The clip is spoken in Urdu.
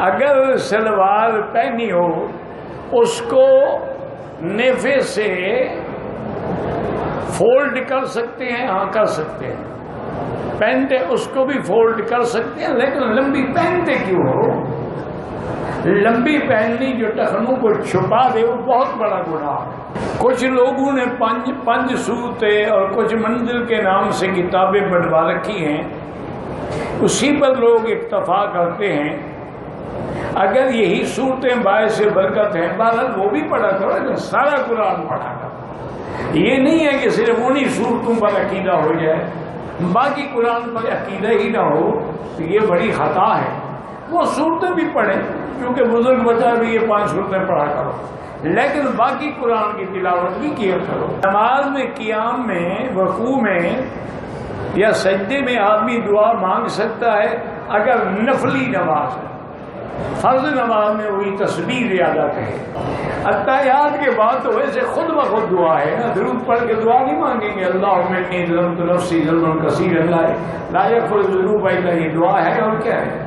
اگر سلوار پہنی ہو اس کو نیفے سے فولڈ کر سکتے ہیں، ہاں کر سکتے ہیں. پہنتے اس کو بھی فولڈ کر سکتے ہیں، لیکن لمبی پہنتے کیوں ہو؟ لمبی پہننی جو ٹخنوں کو چھپا دے وہ بہت بڑا گناہ ہے. کچھ لوگوں نے پنج صورتیں اور کچھ منزل کے نام سے کتابیں بنوا رکھی ہیں، اسی پر لوگ اکتفا کرتے ہیں. اگر یہی صورتیں باعث برکت ہیں، بہرحال وہ بھی پڑھا کرو، لیکن سارا قرآن پڑھا کرو. یہ نہیں ہے کہ صرف انہی صورتوں پر عقیدہ ہو جائے، باقی قرآن پر عقیدہ ہی نہ ہو تو یہ بڑی خطا ہے. وہ صورتیں بھی پڑھیں، کیونکہ بزرگ بتا بھی یہ 5 صورتیں پڑھا کرو، لیکن باقی قرآن کی تلاوت بھی کیا کرو. نماز میں، قیام میں، رکوع میں یا سجدے میں آدمی دعا مانگ سکتا ہے اگر نفلی نماز ہے. فرض نماز میں وہی تسبیح زیادہ کہے. اتحیات کے بعد تو ویسے خود بخود دعا ہے نا، درود پڑھ کے دعا نہیں مانگیں گے اللہم انی ظلمت نفسی ظلما کثیرا لا یغفر الذنوب الا انت. یہ دعا ہے اور کیا ہے؟